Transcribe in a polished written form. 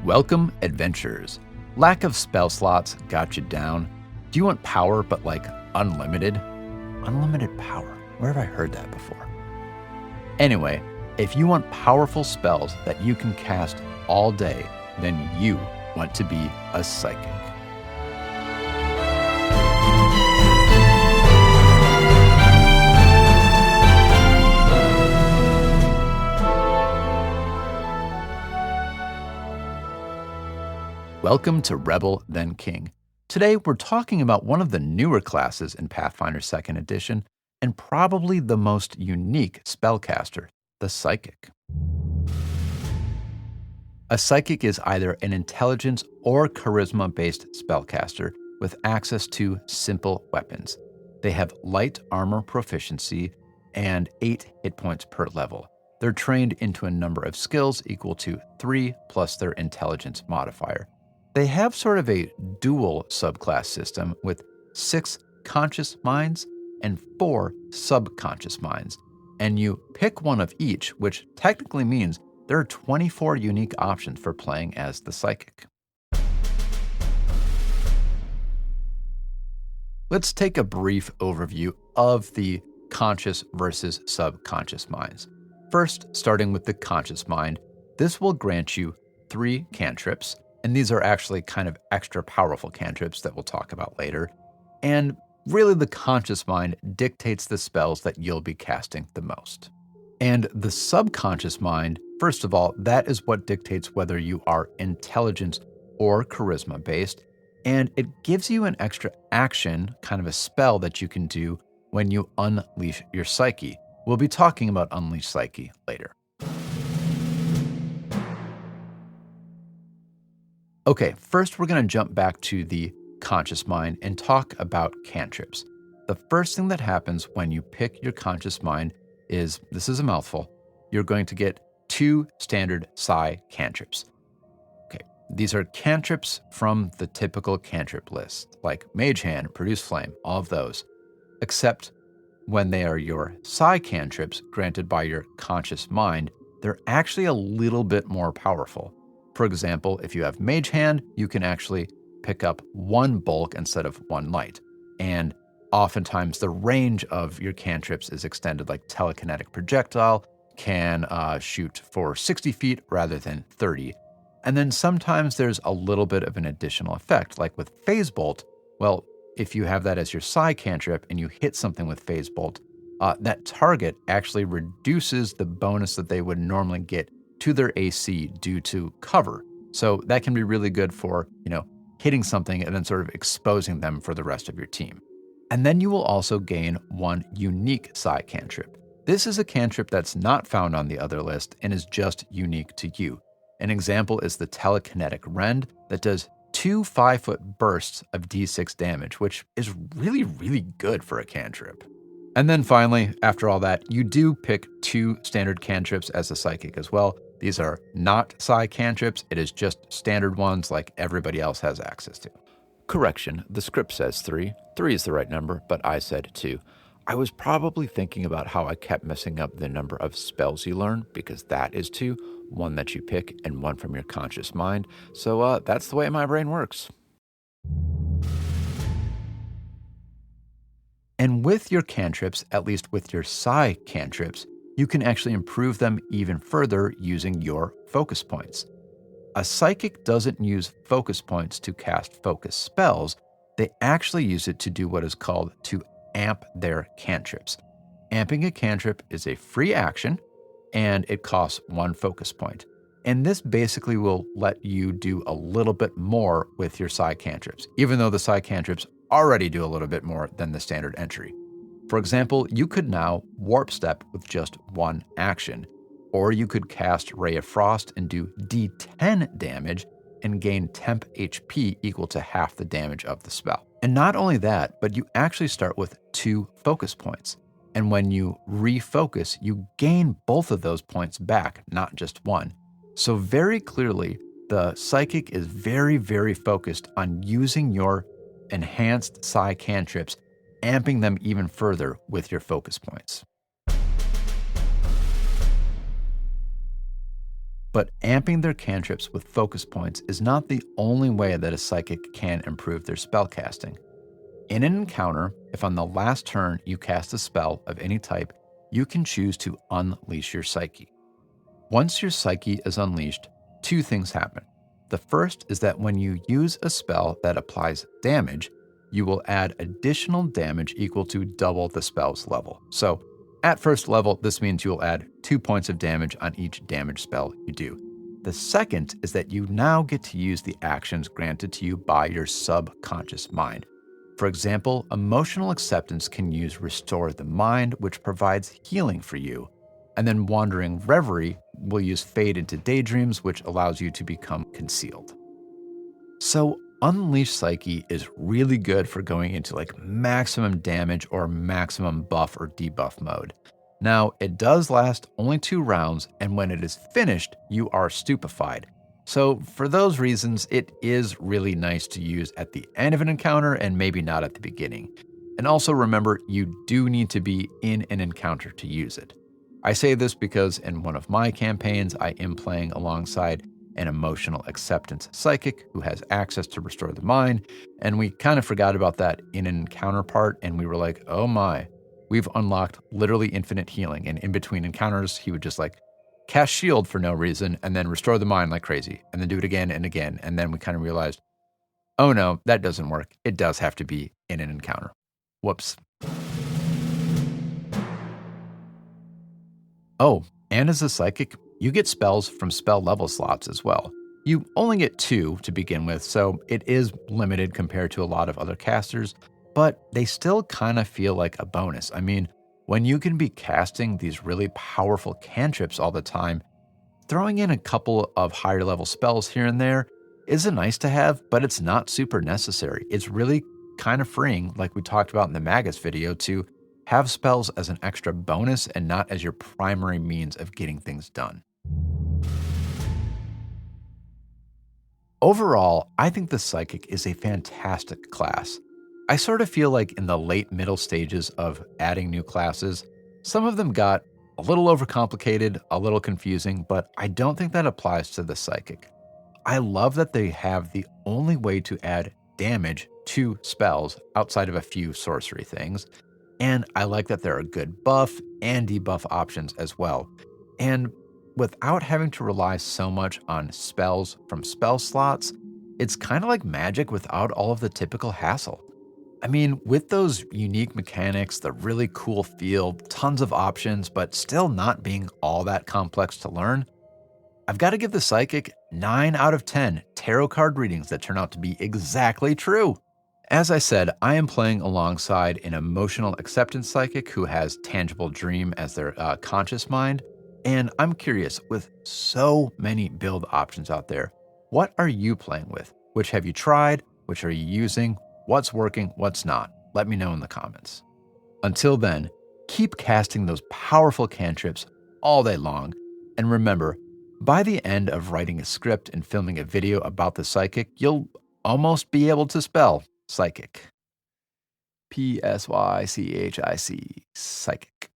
Welcome, adventurers. Lack of spell slots got you down? Do you want power but like unlimited? Unlimited power. Where have I heard that before? Anyway, if you want powerful spells that you can cast all day, then you want to be a psychic. Welcome to Rebel Then King. Today we're talking about one of the newer classes in Pathfinder 2nd Edition, and probably the most unique spellcaster, the Psychic. A Psychic is either an intelligence or charisma-based spellcaster with access to simple weapons. They have light armor proficiency and 8 hit points per level. They're trained into a number of skills equal to 3 plus their intelligence modifier. They have sort of a dual subclass system with 6 conscious minds and 4 subconscious minds. And you pick one of each, which technically means there are 24 unique options for playing as the Psychic. Let's take a brief overview of the conscious versus subconscious minds. First, starting with the conscious mind, this will grant you 3 cantrips, and these are actually kind of extra powerful cantrips that we'll talk about later. And really the conscious mind dictates the spells that you'll be casting the most. And the subconscious mind, first of all, that is what dictates whether you are intelligence or charisma based. And it gives you an extra action, kind of a spell that you can do when you unleash your Psyche. We'll be talking about Unleash Psyche later. Okay, first we're going to jump back to the conscious mind and talk about cantrips. The first thing that happens when you pick your conscious mind is, this is a mouthful, you're going to get 2 standard Psy cantrips. Okay, these are cantrips from the typical cantrip list, like Mage Hand, Produce Flame, all of those, except when they are your Psy cantrips granted by your conscious mind, they're actually a little bit more powerful. For example, if you have Mage Hand, you can actually pick up 1 bulk instead of 1 light. And oftentimes the range of your cantrips is extended, like Telekinetic Projectile can shoot for 60 feet rather than 30. And then sometimes there's a little bit of an additional effect, like with Phase Bolt. Well, if you have that as your Psy cantrip and you hit something with Phase Bolt, that target actually reduces the bonus that they would normally get to their AC due to cover. So that can be really good for, hitting something and then sort of exposing them for the rest of your team. And then you will also gain 1 unique Psy cantrip. This is a cantrip that's not found on the other list and is just unique to you. An example is the Telekinetic Rend that does 2 5-foot bursts of d6 damage, which is really, really good for a cantrip. And then finally, after all that, you do pick 2 standard cantrips as a Psychic as well. These are not Psy cantrips, it is just standard ones like everybody else has access to. Correction, the script says 3. 3 is the right number, but I said 2. I was probably thinking about how I kept messing up the number of spells you learn, because that is 2, 1 that you pick and 1 from your conscious mind. So that's the way my brain works. And with your cantrips, at least with your Psy cantrips, you can actually improve them even further using your focus points. A Psychic doesn't use focus points to cast focus spells. They actually use it to do what is called to amp their cantrips. Amping a cantrip is a free action, and it costs 1 focus point. And this basically will let you do a little bit more with your Psy cantrips, even though the Psy cantrips already do a little bit more than the standard entry. For example, you could now Warp Step with just 1 action, or you could cast Ray of Frost and do D10 damage and gain temp HP equal to half the damage of the spell. And not only that, but you actually start with 2 focus points. And when you refocus, you gain both of those points back, not just 1. So very clearly, the Psychic is very, very focused on using your enhanced Psy cantrips, amping them even further with your focus points. But amping their cantrips with focus points is not the only way that a psychic can improve their spellcasting. In an encounter, if on the last turn you cast a spell of any type, you can choose to unleash your Psyche. Once your Psyche is unleashed, two things happen. The first is that when you use a spell that applies damage, you will add additional damage equal to double the spell's level. So, at first level, this means you will add 2 points of damage on each damage spell you do. The second is that you now get to use the actions granted to you by your subconscious mind. For example, emotional acceptance can use Restore the Mind, which provides healing for you. And then Wandering Reverie will use Fade into Daydreams, which allows you to become concealed. So Unleash Psyche is really good for going into like maximum damage or maximum buff or debuff mode. Now, it does last only 2 rounds, and when it is finished, you are stupefied. So for those reasons, it is really nice to use at the end of an encounter and maybe not at the beginning. And also remember, you do need to be in an encounter to use it. I say this because in one of my campaigns, I am playing alongside an emotional acceptance psychic who has access to Restore the Mind, and we kind of forgot about that in an encounter part, and we were like, oh my, we've unlocked literally infinite healing, and in between encounters, he would just like cast shield for no reason, and then Restore the Mind like crazy, and then do it again and again, and then we kind of realized, oh no, that doesn't work. It does have to be in an encounter. Whoops. Oh, and as a psychic, you get spells from spell level slots as well. You only get 2 to begin with, so it is limited compared to a lot of other casters, but they still kind of feel like a bonus. I mean, when you can be casting these really powerful cantrips all the time, throwing in a couple of higher level spells here and there is a nice to have, but it's not super necessary. It's really kind of freeing, like we talked about in the Magus video, to have spells as an extra bonus and not as your primary means of getting things done. Overall, I think the Psychic is a fantastic class. I sort of feel like in the late middle stages of adding new classes, some of them got a little overcomplicated, a little confusing, but I don't think that applies to the Psychic. I love that they have the only way to add damage to spells outside of a few sorcery things, and I like that there are good buff and debuff options as well. And without having to rely so much on spells from spell slots, it's kind of like Magic without all of the typical hassle. I mean, with those unique mechanics, the really cool feel, tons of options, but still not being all that complex to learn, I've got to give the Psychic 9 out of 10 tarot card readings that turn out to be exactly true. As I said, I am playing alongside an emotional acceptance psychic who has Tangible Dream as their conscious mind. And I'm curious, with so many build options out there, what are you playing with? Which have you tried? Which are you using? What's working? What's not? Let me know in the comments. Until then, keep casting those powerful cantrips all day long. And remember, by the end of writing a script and filming a video about the Psychic, you'll almost be able to spell Psychic. Psychic. Psychic.